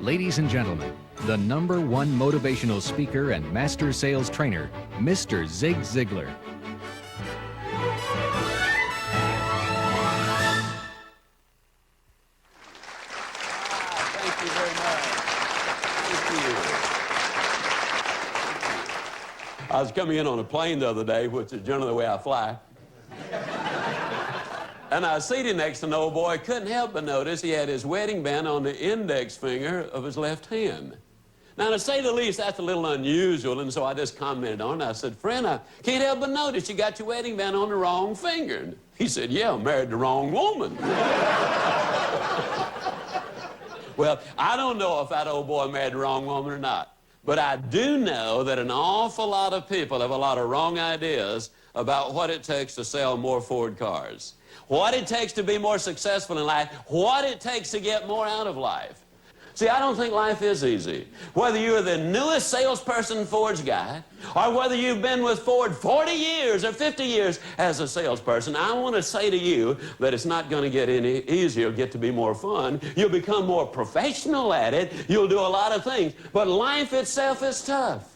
Ladies and gentlemen, the #1 motivational speaker and master sales trainer, Mr. Zig Ziglar. Thank you very much. Thank you. I was coming in on a plane the other day, which is generally the way I fly. And I was seated next to an old boy. Couldn't help but notice he had his wedding band on the index finger of his left hand. Now, to say the least, that's a little unusual, and so I just commented on it. I said, "Friend, I can't help but notice you got your wedding band on the wrong finger." And he said, "Yeah, I married the wrong woman." Well, I don't know if that old boy married the wrong woman or not, but I do know that an awful lot of people have a lot of wrong ideas about what it takes to sell more Ford cars, what it takes to be more successful in life, what it takes to get more out of life. See, I don't think life is easy. Whether you're the newest salesperson Ford's got, or whether you've been with Ford 40 years or 50 years as a salesperson, I want to say to you that it's not going to get any easier. It'll get to be more fun. You'll become more professional at it. You'll do a lot of things. But life itself is tough.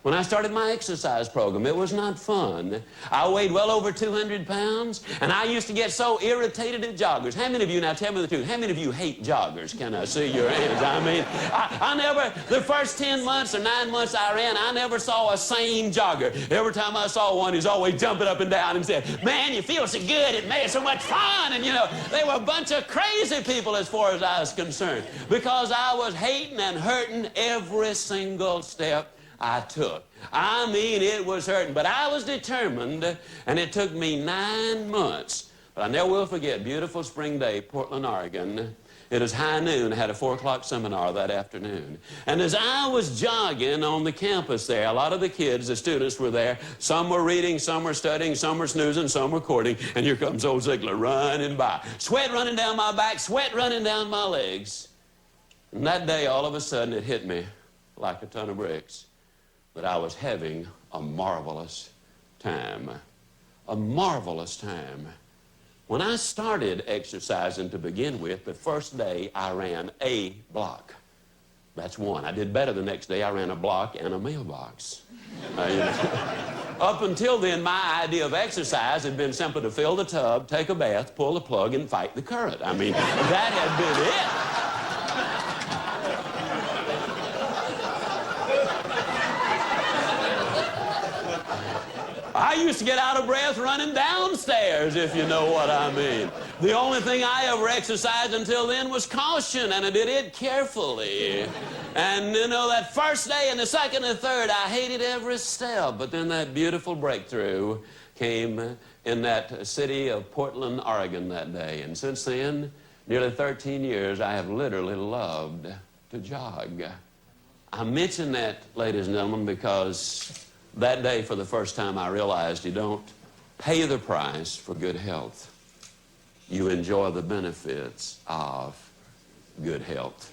When I started my exercise program, it was not fun. I weighed well over 200 pounds, and I used to get so irritated at joggers. How many of you, now tell me the truth, how many of you hate joggers? Can I see your hands? I mean, I never, the first 10 months or 9 months I ran, I never saw a sane jogger. Every time I saw one, he's always jumping up and down and said, "Man, you feel so good, it made so much fun." And you know, they were a bunch of crazy people as far as I was concerned, because I was hating and hurting every single step I took. I mean, it was hurting, but I was determined, and it took me 9 months. But I never will forget, beautiful spring day, Portland, Oregon. It was high noon. I had a 4 o'clock seminar that afternoon. And as I was jogging on the campus there, a lot of the kids, the students were there. Some were reading, some were studying, some were snoozing, some were courting. And here comes old Ziglar running by. Sweat running down my back, sweat running down my legs. And that day, all of a sudden, it hit me like a ton of bricks that I was having a marvelous time. A marvelous time. When I started exercising to begin with, the first day I ran a block. That's one. I did better the next day. I ran a block and a mailbox. Up until then, my idea of exercise had been simply to fill the tub, take a bath, pull the plug, and fight the current. I mean, that had been it. I used to get out of breath running downstairs, if you know what I mean. The only thing I ever exercised until then was caution, and I did it carefully. And, you know, that first day and the second and third, I hated every step. But then that beautiful breakthrough came in that city of Portland, Oregon that day. And since then, nearly 13 years, I have literally loved to jog. I mention that, ladies and gentlemen, because that day, for the first time, I realized you don't pay the price for good health. You enjoy the benefits of good health.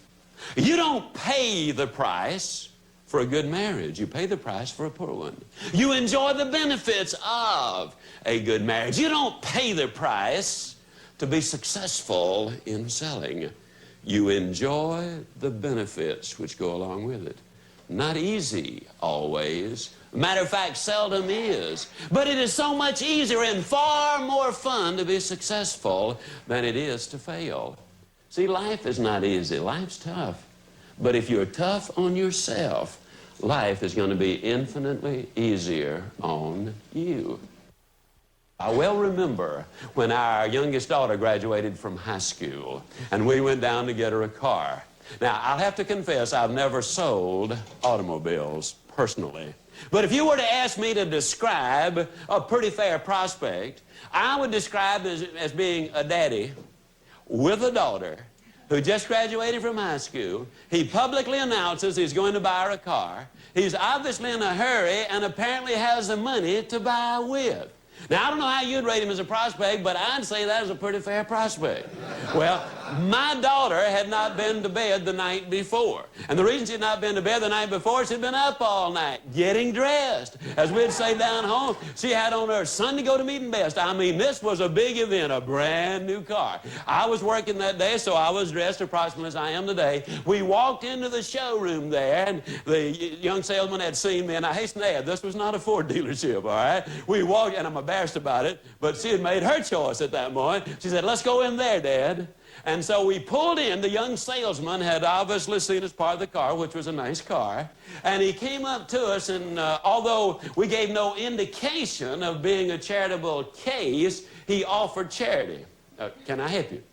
You don't pay the price for a good marriage. You pay the price for a poor one. You enjoy the benefits of a good marriage. You don't pay the price to be successful in selling. You enjoy the benefits which go along with it. Not easy always. Matter of fact, seldom is. But it is so much easier and far more fun to be successful than it is to fail. See, life is not easy. Life's tough. But if you're tough on yourself, life is going to be infinitely easier on you. I well remember when our youngest daughter graduated from high school, and we went down to get her a car. Now, I'll have to confess, I've never sold automobiles personally. But if you were to ask me to describe a pretty fair prospect, I would describe it as being a daddy with a daughter who just graduated from high school. He publicly announces he's going to buy her a car. He's obviously in a hurry and apparently has the money to buy with. Now, I don't know how you'd rate him as a prospect, but I'd say that is a pretty fair prospect. Well, my daughter had not been to bed the night before. And the reason she had not been to bed the night before, she'd been up all night getting dressed. As we'd say down home, she had on her Sunday go-to-meeting best. I mean, this was a big event, a brand new car. I was working that day, so I was dressed approximately as I am today. We walked into the showroom there, and the young salesman had seen me, and I hasten to add, this was not a Ford dealership, all right? We walked, and I'm embarrassed about it, but she had made her choice at that moment. She said, let's go in there, Dad. And so we pulled in. The young salesman had obviously seen us part of the car, which was a nice car. And he came up to us, and although we gave no indication of being a charitable case, he offered charity. Can I help you?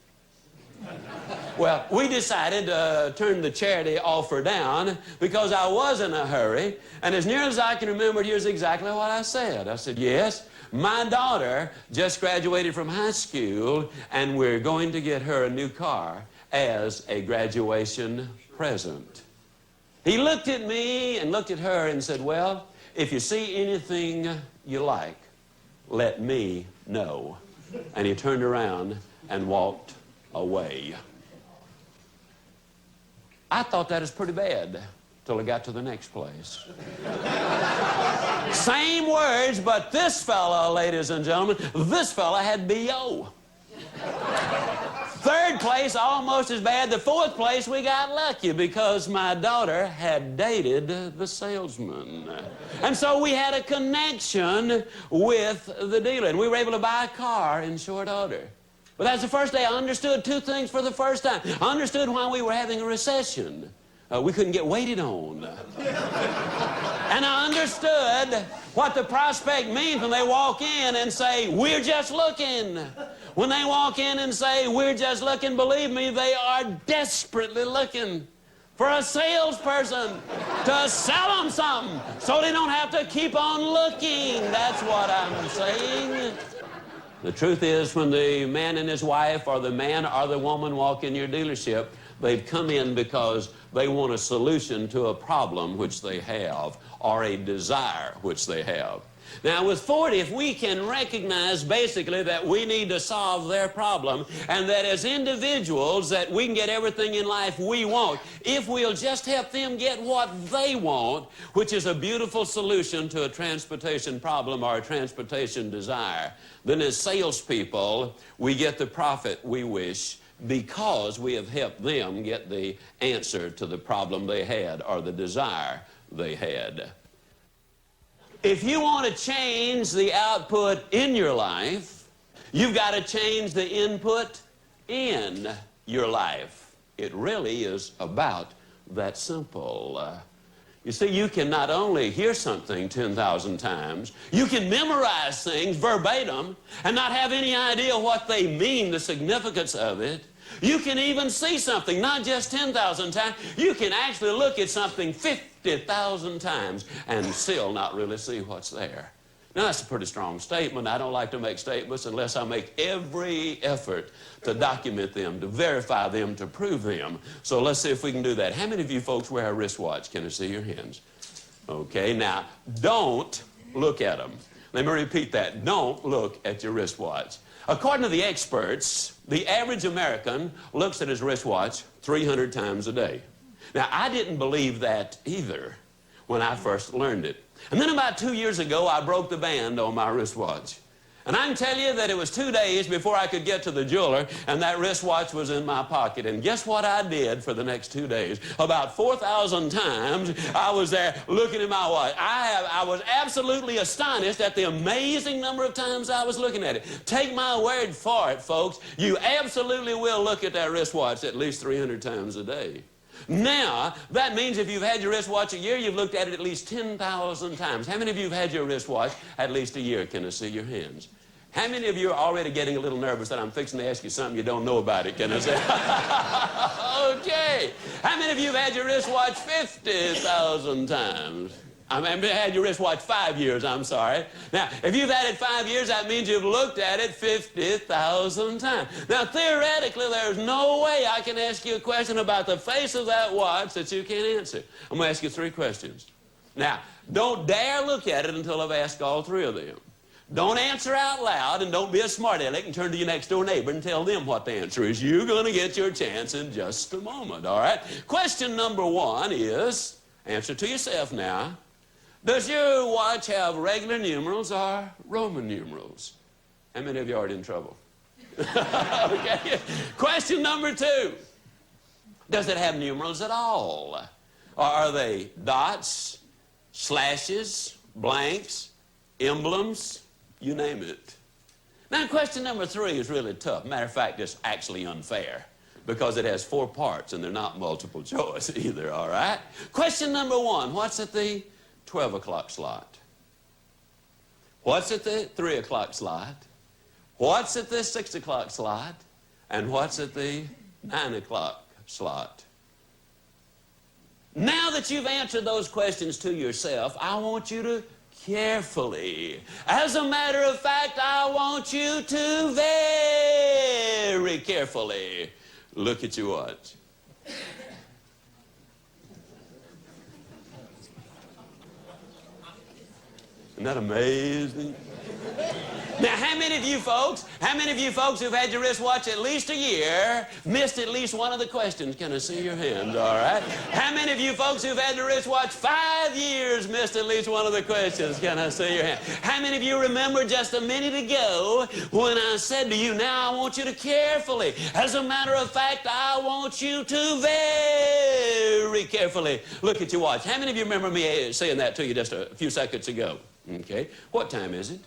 Well, we decided to turn the charity offer down because I was in a hurry. And as near as I can remember, here's exactly what I said. I said, yes, my daughter just graduated from high school, and we're going to get her a new car as a graduation present. He looked at me and looked at her and said, well, if you see anything you like, let me know. And he turned around and walked away. I thought that was pretty bad till I got to the next place. Same words, but this fella, ladies and gentlemen, this fella had B.O. Third place, almost as bad. The fourth place, we got lucky because my daughter had dated the salesman. And so we had a connection with the dealer, and we were able to buy a car in short order. But that's the first day I understood two things for the first time. I understood why we were having a recession. We couldn't get waited on. And I understood what the prospect means when they walk in and say, we're just looking. When they walk in and say, we're just looking, believe me, they are desperately looking for a salesperson to sell them something so they don't have to keep on looking. That's what I'm saying. The truth is, when the man and his wife or the man or the woman walk in your dealership, they've come in because they want a solution to a problem which they have or a desire which they have. Now, with Ford, if we can recognize basically that we need to solve their problem and that as individuals that we can get everything in life we want, if we'll just help them get what they want, which is a beautiful solution to a transportation problem or a transportation desire, then as salespeople, we get the profit we wish because we have helped them get the answer to the problem they had or the desire they had. If you want to change the output in your life, you've got to change the input in your life. It really is about that simple. You see, you can not only hear something 10,000 times, you can memorize things verbatim and not have any idea what they mean, the significance of it. You can even see something, not just 10,000 times. You can actually look at something 50,000 times and still not really see what's there. Now, that's a pretty strong statement. I don't like to make statements unless I make every effort to document them, to verify them, to prove them. So let's see if we can do that. How many of you folks wear a wristwatch? Can I see your hands? Okay, now, don't look at them. Let me repeat that. Don't look at your wristwatch. According to the experts, the average American looks at his wristwatch 300 times a day. Now, I didn't believe that either when I first learned it. And then about 2 years ago, I broke the band on my wristwatch. And I can tell you that it was 2 days before I could get to the jeweler, and that wristwatch was in my pocket. And guess what I did for the next 2 days? About 4,000 times, I was there looking at my watch. I was absolutely astonished at the amazing number of times I was looking at it. Take my word for it, folks. You absolutely will look at that wristwatch at least 300 times a day. Now, that means if you've had your wristwatch a year, you've looked at it at least 10,000 times. How many of you have had your wristwatch at least a year? Can I see your hands? How many of you are already getting a little nervous that I'm fixing to ask you something you don't know about it? Can I say? Okay. How many of you have had your wristwatch 50,000 times? I mean, had your wristwatch 5 years, I'm sorry. Now, if you've had it 5 years, that means you've looked at it 50,000 times. Now, theoretically, there's no way I can ask you a question about the face of that watch that you can't answer. I'm going to ask you 3 questions. Now, don't dare look at it until I've asked all 3 of them. Don't answer out loud, and don't be a smart aleck and turn to your next door neighbor and tell them what the answer is. You're going to get your chance in just a moment, all right? Question number 1 is, answer to yourself now, does your watch have regular numerals or Roman numerals? How many of you are already in trouble? Okay. Question number 2, does it have numerals at all? Or are they dots, slashes, blanks, emblems, you name it? Now, question number 3 is really tough. Matter of fact, it's actually unfair because it has 4 parts and they're not multiple choice either, all right? Question number 1, what's at the 12 o'clock slot? What's at the 3 o'clock slot? What's at the 6 o'clock slot? And what's at the 9 o'clock slot? Now that you've answered those questions to yourself, I want you to carefully, as a matter of fact, I want you to very carefully look at your watch. Isn't that amazing? Now, how many of you folks who've had your wristwatch at least a year missed at least one of the questions? Can I see your hands, all right? How many of you folks who've had your wristwatch 5 years missed at least one of the questions? Can I see your hand? How many of you remember just a minute ago when I said to you, now I want you to carefully, as a matter of fact, I want you to very carefully look at your watch. How many of you remember me saying that to you just a few seconds ago? Okay. What time is it?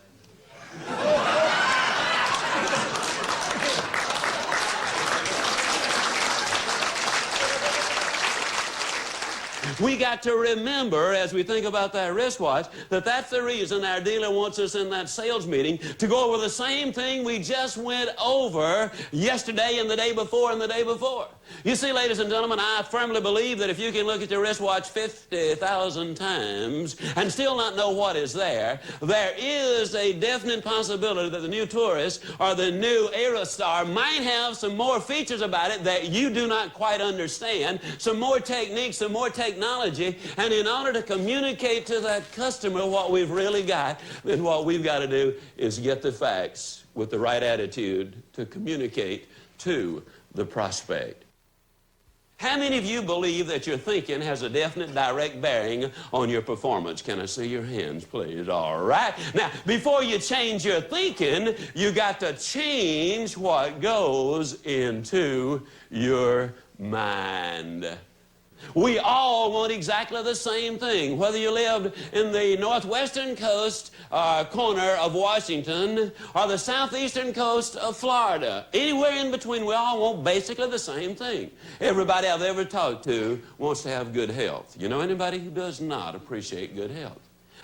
We got to remember, as we think about that wristwatch, that that's the reason our dealer wants us in that sales meeting to go over the same thing we just went over yesterday and the day before and the day before. You see, ladies and gentlemen, I firmly believe that if you can look at your wristwatch 50,000 times and still not know what is there, there is a definite possibility that the new Tourist or the new Aerostar might have some more features about it that you do not quite understand, some more techniques, some more technology, and in order to communicate to that customer what we've really got, then what we've got to do is get the facts with the right attitude to communicate to the prospect. How many of you believe that your thinking has a definite direct bearing on your performance? Can I see your hands, please? All right. Now, before you change your thinking, you got to change what goes into your mind. We all want exactly the same thing. Whether you lived in the northwestern coast corner of Washington or the southeastern coast of Florida, anywhere in between, we all want basically the same thing. Everybody I've ever talked to wants to have good health. You know anybody who does not appreciate good health?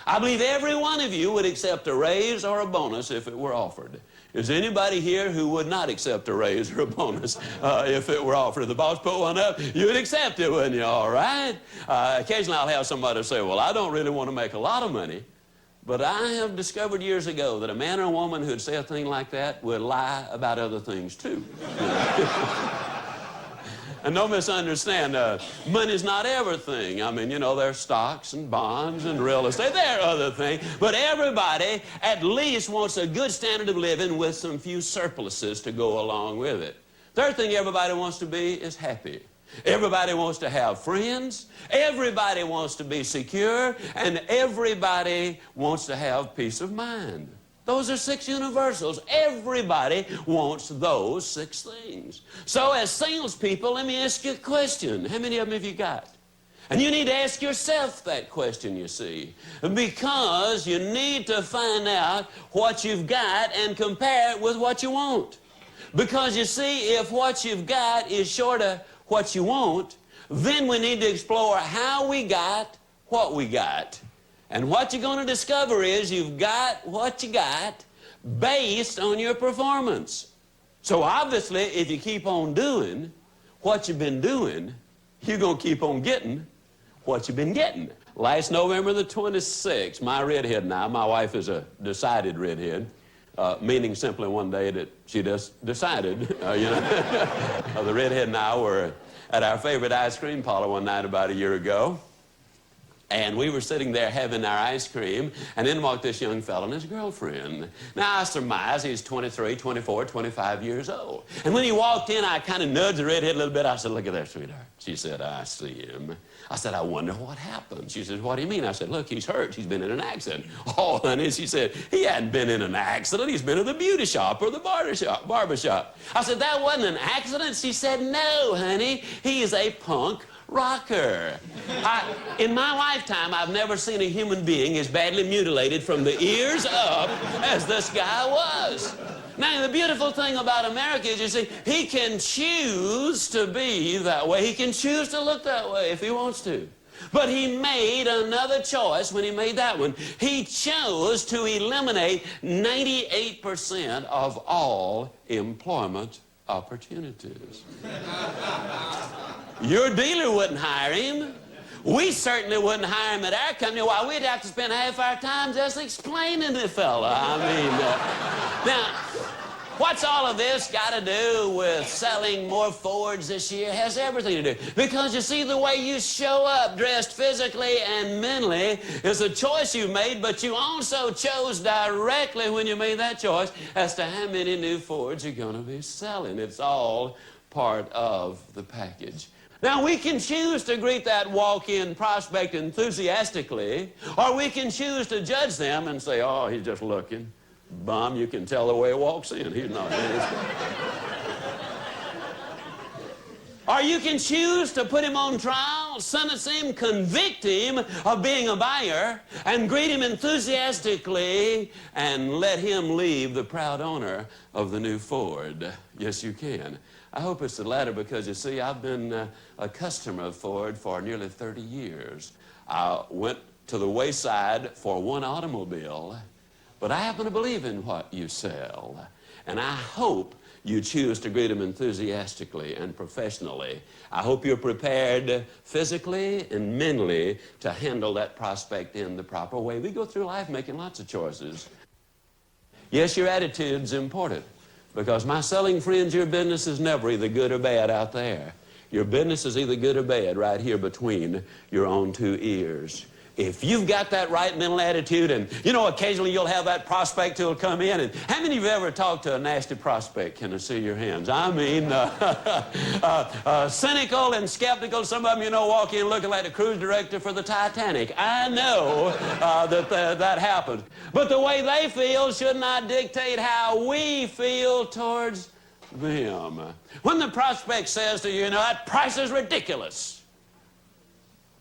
I believe every one of you would accept a raise or a bonus if it were offered. Is anybody here who would not accept a raise or a bonus if it were offered? If the boss put one up, you would accept it, wouldn't you? All right? Occasionally I'll have somebody say, well, I don't really want to make a lot of money, but I have discovered years ago that a man or a woman who'd say a thing like that would lie about other things too. And don't misunderstand, money's not everything. I mean, you know, there's stocks and bonds and real estate. There are other things. But everybody at least wants a good standard of living with some few surpluses to go along with it. Third thing everybody wants to be is happy. Everybody wants to have friends. Everybody wants to be secure. And everybody wants to have peace of mind. Those are 6 universals. Everybody wants those 6 things. So as salespeople, let me ask you a question. How many of them have you got? And you need to ask yourself that question, you see, because you need to find out what you've got and compare it with what you want. Because you see, if what you've got is short of what you want, then we need to explore how we got what we got. And what you're going to discover is you've got what you got based on your performance. So obviously, if you keep on doing what you've been doing, you're going to keep on getting what you've been getting. Last November the 26th, my redhead and I, my wife is a decided redhead, meaning simply one day that she just decided, you know. The redhead and I were at our favorite ice cream parlor one night about a year ago. And we were sitting there having our ice cream, and in walked this young fellow and his girlfriend. Now, I surmise he's 23, 24, 25 years old. And when he walked in, I kind of nudged the redhead a little bit. I said, "Look at there, sweetheart." She said, "I see him." I said, "I wonder what happened." She said, "What do you mean?" I said, "Look, he's hurt. He's been in an accident." "Oh, honey," she said, "he hadn't been in an accident. He's been to the beauty shop or the barber shop." I said, "That wasn't an accident?" She said, "No, honey, he's a punk rocker." In my lifetime, I've never seen a human being as badly mutilated from the ears up as this guy was. Now, the beautiful thing about America is, you see, he can choose to be that way. He can choose to look that way if he wants to. But he made another choice when he made that one. He chose to eliminate 98% of all employment opportunities. Your dealer wouldn't hire him. We certainly wouldn't hire him at our company. Why, we'd have to spend half our time just explaining the fella. I mean, now, what's all of this got to do with selling more Fords this year? It has everything to do. Because you see, the way you show up dressed physically and mentally is a choice you made, but you also chose directly when you made that choice as to how many new Fords you're going to be selling. It's all part of the package. Now, we can choose to greet that walk-in prospect enthusiastically, or we can choose to judge them and say, "Oh, he's just looking. Bum, you can tell the way he walks in. He's not." Or you can choose to put him on trial, sentence him, convict him of being a buyer, and greet him enthusiastically and let him leave the proud owner of the new Ford. Yes, you can. I hope it's the latter because, you see, I've been a customer of Ford for nearly 30 years. I went to the wayside for one automobile, but I happen to believe in what you sell. And I hope you choose to greet them enthusiastically and professionally. I hope you're prepared physically and mentally to handle that prospect in the proper way. We go through life making lots of choices. Yes, your attitude's important. Because, my selling friends, your business is never either good or bad out there. Your business is either good or bad right here between your own two ears. If you've got that right mental attitude, and, you know, occasionally you'll have that prospect who'll come in, and how many of you have ever talked to a nasty prospect? Can I see your hands? I mean, cynical and skeptical. Some of them, you know, walk in looking like the cruise director for the Titanic. I know that happens. But the way they feel should not dictate how we feel towards them. When the prospect says to you, "You know, that price is ridiculous,"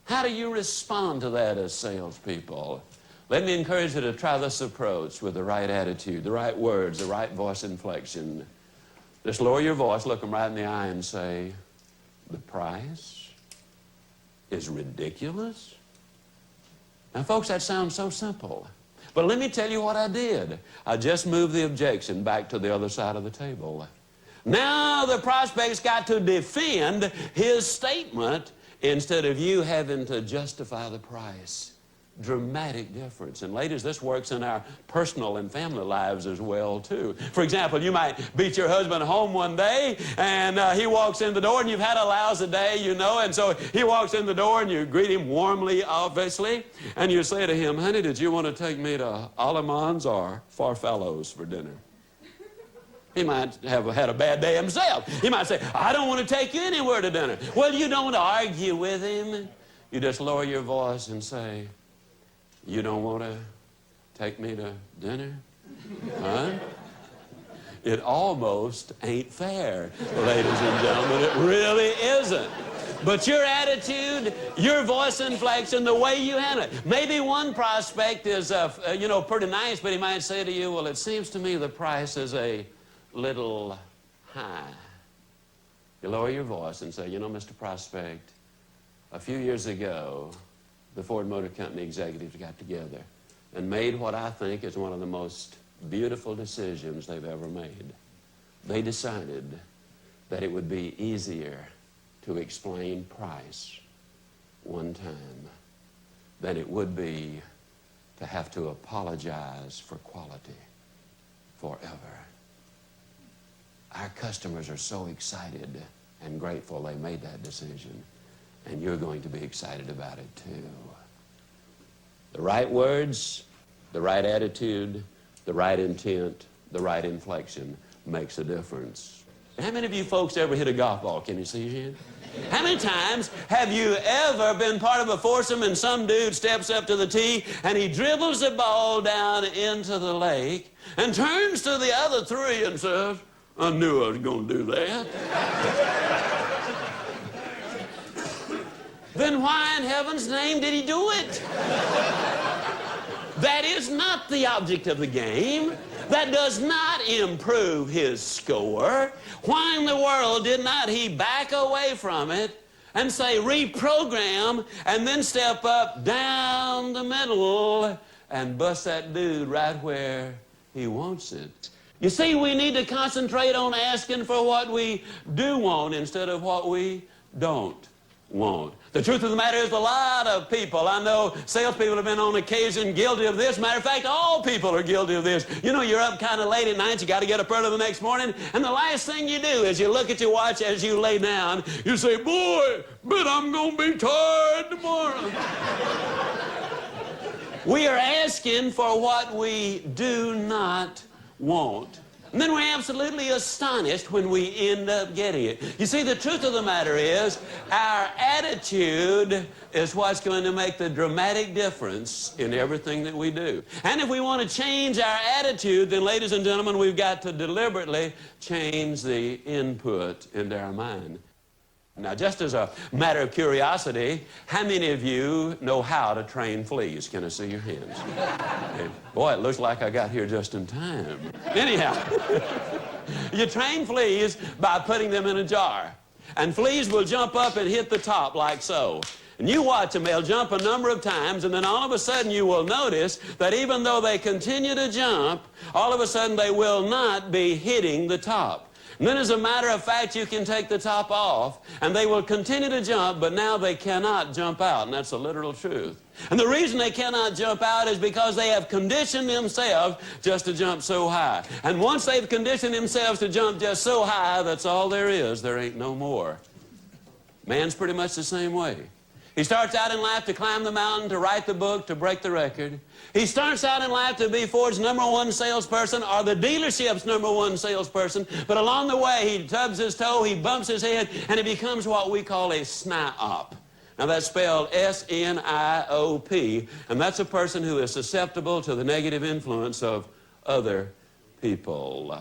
how do you respond to that as salespeople? Let me encourage you to try this approach with the right attitude, the right words, the right voice inflection. Just lower your voice, look them right in the eye and say, "The price is ridiculous?" Now, folks, that sounds so simple. But let me tell you what I did. I just moved the objection back to the other side of the table. Now the prospect's got to defend his statement instead of you having to justify the price. Dramatic difference. And ladies, this works in our personal and family lives as well, too. For example, you might beat your husband home one day, and he walks in the door, and you've had a lousy day, you know, and so he walks in the door, and you greet him warmly, obviously, and you say to him, "Honey, did you want to take me to Alamans or Farfallo's for dinner?" He might have had a bad day himself. He might say, "I don't want to take you anywhere to dinner." Well, you don't argue with him. You just lower your voice and say, "You don't want to take me to dinner? Huh?" It almost ain't fair, ladies and gentlemen. It really isn't. But your attitude, your voice inflection, the way you handle it. Maybe one prospect is, you know, pretty nice, but he might say to you, "Well, it seems to me the price is a little high." You lower your voice and say, "You know, Mr. Prospect, a few years ago, the Ford Motor Company executives got together and made what I think is one of the most beautiful decisions they've ever made. They decided that it would be easier to explain price one time than it would be to have to apologize for quality forever. Our customers are so excited and grateful they made that decision, and you're going to be excited about it too." The right words, the right attitude, the right intent, the right inflection makes a difference. How many of you folks ever hit a golf ball? Can you see your hand? How many times have you ever been part of a foursome and some dude steps up to the tee and he dribbles the ball down into the lake and turns to the other three and says, I knew I was going to do that. Then why in heaven's name did he do it? That is not the object of the game. That does not improve his score. Why in the world did not he back away from it and say reprogram and then step up down the middle and bust that dude right where he wants it? You see, we need to concentrate on asking for what we do want instead of what we don't want. The truth of the matter is a lot of people, I know salespeople have been on occasion guilty of this. Matter of fact, all people are guilty of this. You know, you're up kind of late at night, you got to get up early the next morning, and the last thing you do is you look at your watch as you lay down, you say, boy, bet I'm going to be tired tomorrow. We are asking for what we do not want. And then we're absolutely astonished when we end up getting it. You see, the truth of the matter is, our attitude is what's going to make the dramatic difference in everything that we do. And if we want to change our attitude, then, ladies and gentlemen, we've got to deliberately change the input into our mind. Now, just as a matter of curiosity, how many of you know how to train fleas? Can I see your hands? And boy, it looks like I got here just in time. Anyhow, you train fleas by putting them in a jar. And fleas will jump up and hit the top like so. And you watch them, they'll jump a number of times, and then all of a sudden you will notice that even though they continue to jump, all of a sudden they will not be hitting the top. And then, as a matter of fact, you can take the top off, and they will continue to jump, but now they cannot jump out, and that's the literal truth. And the reason they cannot jump out is because they have conditioned themselves just to jump so high. And once they've conditioned themselves to jump just so high, that's all there is. There ain't no more. Man's pretty much the same way. He starts out in life to climb the mountain, to write the book, to break the record. He starts out in life to be Ford's #1 salesperson or the dealership's #1 salesperson, but along the way he tubs his toe, he bumps his head, and he becomes what we call a SNIOP. Now that's spelled S-N-I-O-P, and that's a person who is susceptible to the negative influence of other people.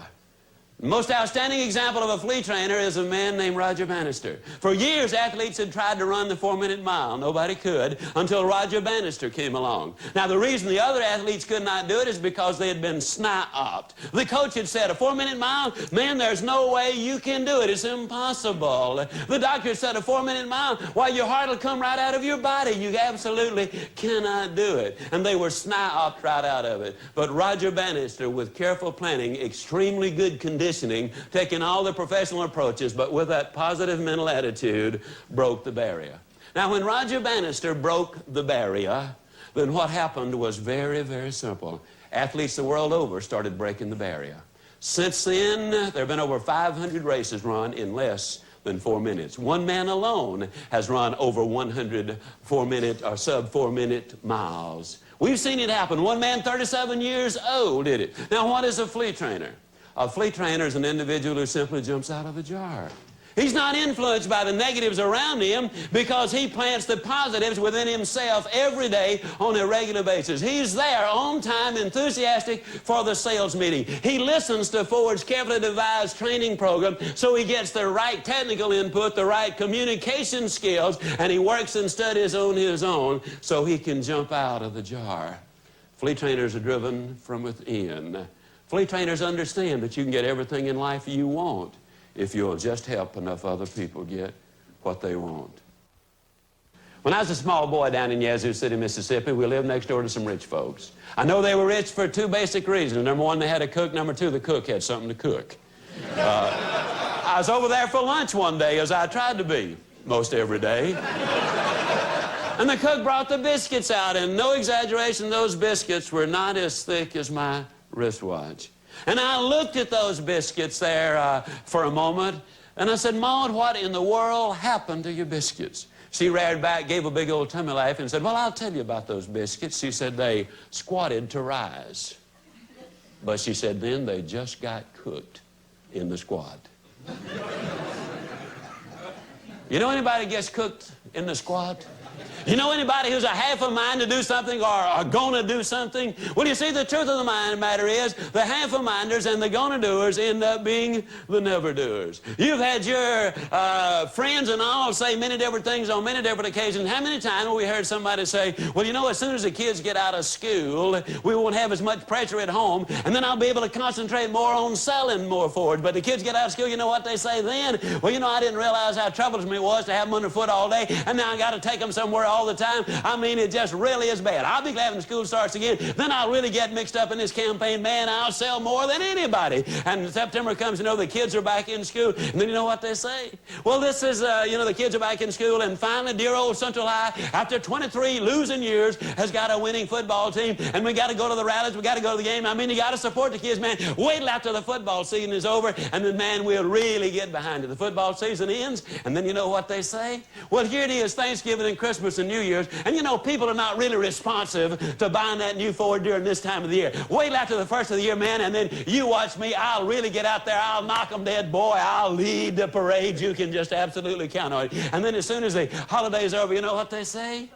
The most outstanding example of a flea trainer is a man named Roger Bannister. For years, athletes had tried to run the 4-minute mile. Nobody could until Roger Bannister came along. Now, the reason the other athletes could not do it is because they had been SNIOPed. The coach had said, a 4-minute mile? Man, there's no way you can do it. It's impossible. The doctor said, a 4-minute mile? Why, your heart will come right out of your body. You absolutely cannot do it. And they were SNIOPed right out of it. But Roger Bannister, with careful planning, extremely good conditioning, taking all the professional approaches, but with that positive mental attitude, broke the barrier. Now, when Roger Bannister broke the barrier, then what happened was very, very simple. Athletes the world over started breaking the barrier. Since then, there have been over 500 races run in less than 4 minutes. One man alone has run over 100 4-minute or sub-4-minute miles. We've seen it happen. One man, 37 years old, did it. Now, what is a flea trainer? A flea trainer is an individual who simply jumps out of a jar. He's not influenced by the negatives around him because he plants the positives within himself every day on a regular basis. He's there on time, enthusiastic for the sales meeting. He listens to Ford's carefully devised training program so he gets the right technical input, the right communication skills, and he works and studies on his own so he can jump out of the jar. Flea trainers are driven from within. Flea trainers understand that you can get everything in life you want if you'll just help enough other people get what they want. When I was a small boy down in Yazoo City, Mississippi, we lived next door to some rich folks. I know they were rich for two basic reasons. Number one, they had a cook. Number two, the cook had something to cook. I was over there for lunch one day, as I tried to be most every day. And the cook brought the biscuits out, and no exaggeration, those biscuits were not as thick as my wristwatch. And I looked at those biscuits there for a moment, and I said, Maud, what in the world happened to your biscuits? She reared back, gave a big old tummy laugh, and said, well, I'll tell you about those biscuits. She said they squatted to rise. But she said then they just got cooked in the squat. You know anybody gets cooked in the squat? You know anybody who's a half a mind to do something or gonna do something? Well, you see, the truth of the matter is the half-a-minders and the gonna-doers end up being the never-doers. You've had your friends and all say many different things on many different occasions. How many times have we heard somebody say, well, you know, as soon as the kids get out of school, we won't have as much pressure at home, and then I'll be able to concentrate more on selling more Fords. But the kids get out of school, you know what they say then? Well, you know, I didn't realize how troublesome it was to have them underfoot all day, and now I got to take them somewhere all the time. I mean, it just really is bad. I'll be glad when school starts again. Then I'll really get mixed up in this campaign. Man, I'll sell more than anybody. And September comes, you know, the kids are back in school. And then you know what they say? Well, this is, you know, the kids are back in school. And finally, dear old Central High, after 23 losing years, has got a winning football team. And we got to go to the rallies. We got to go to the game. I mean, you got to support the kids, man. Wait till after the football season is over. And then, man, we'll really get behind it. The football season ends. And then you know what they say? Well, here it is, Thanksgiving and Christmas and New Year's, and you know, people are not really responsive to buying that new Ford during this time of the year. Wait till after the first of the year, man, and then you watch me. I'll really get out there. I'll knock them dead, boy. I'll lead the parade. You can just absolutely count on it. And then as soon as the holiday's over, you know what they say?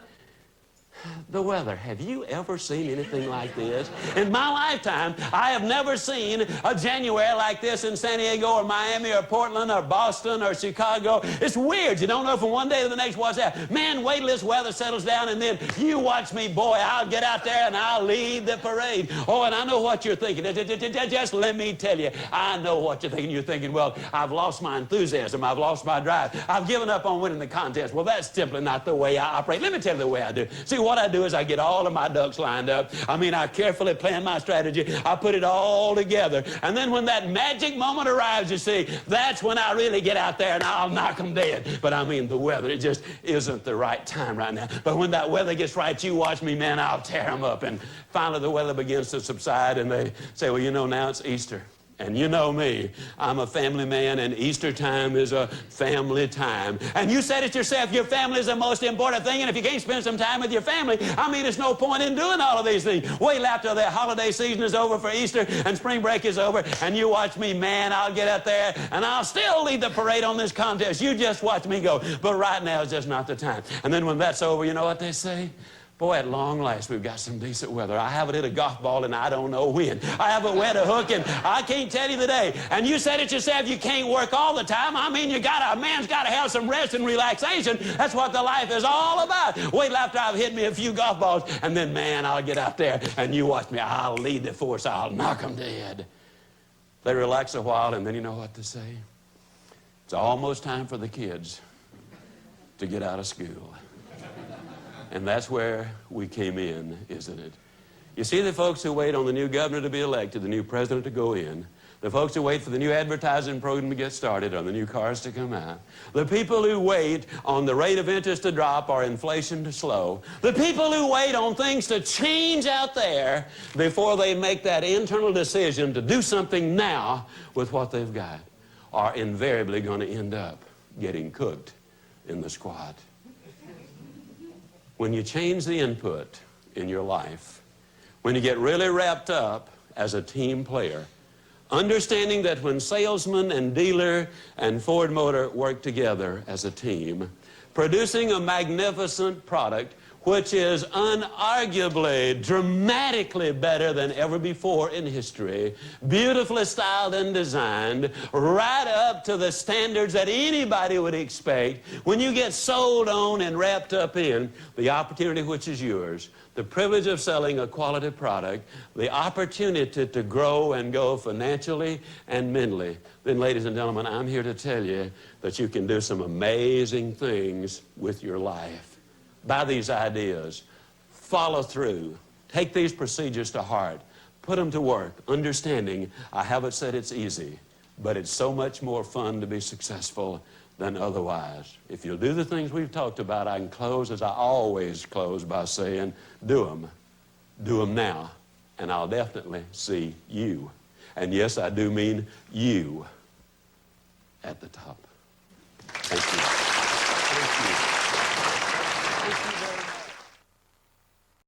The weather. Have you ever seen anything like this? In my lifetime, I have never seen a January like this in San Diego or Miami or Portland or Boston or Chicago. It's weird. You don't know from one day to the next what's that. Man, wait till this weather settles down, and then you watch me, boy. I'll get out there and I'll lead the parade. Oh, and I know what you're thinking. Just let me tell you, I know what you're thinking. You're thinking, well, I've lost my enthusiasm. I've lost my drive. I've given up on winning the contest. Well, that's simply not the way I operate. Let me tell you the way I do. See, what I do is I get all of my ducks lined up. I mean, I carefully plan my strategy. I put it all together. And then when that magic moment arrives, you see, that's when I really get out there and I'll knock them dead. But I mean, the weather, it just isn't the right time right now. But when that weather gets right, you watch me, man, I'll tear them up. And finally the weather begins to subside, and they say, well, you know, now it's Easter. And you know me, I'm a family man, and Easter time is a family time. And you said it yourself, your family is the most important thing, and if you can't spend some time with your family, I mean, there's no point in doing all of these things. Wait till after the holiday season is over for Easter and spring break is over, and you watch me, man, I'll get out there, and I'll still lead the parade on this contest. You just watch me go. But right now is just not the time. And then when that's over, you know what they say? Boy, at long last, we've got some decent weather. I haven't hit a golf ball and I don't know when. I haven't wet a hook and I can't tell you the day. And you said it yourself, you can't work all the time. I mean, a man's got to have some rest and relaxation. That's what the life is all about. Wait till after I've hit me a few golf balls, and then, man, I'll get out there and you watch me. I'll lead the force. I'll knock them dead. They relax a while, and then you know what to say? It's almost time for the kids to get out of school. And that's where we came in, isn't it? You see, the folks who wait on the new governor to be elected, the new president to go in, the folks who wait for the new advertising program to get started or the new cars to come out, the people who wait on the rate of interest to drop or inflation to slow, the people who wait on things to change out there before they make that internal decision to do something now with what they've got are invariably going to end up getting cooked in the squat. When you change the input in your life, when you get really wrapped up as a team player, understanding that when salesman and dealer and Ford Motor work together as a team, producing a magnificent product which is unarguably, dramatically better than ever before in history, beautifully styled and designed, right up to the standards that anybody would expect. When you get sold on and wrapped up in the opportunity which is yours, the privilege of selling a quality product, the opportunity to grow and go financially and mentally, then, ladies and gentlemen, I'm here to tell you that you can do some amazing things with your life. Buy these ideas, follow through, take these procedures to heart, put them to work, understanding I haven't said it's easy, but it's so much more fun to be successful than otherwise. If you'll do the things we've talked about, I can close as I always close by saying, do them now, and I'll definitely see you. And yes, I do mean you at the top. Thank you. Thank you. Thank you very much.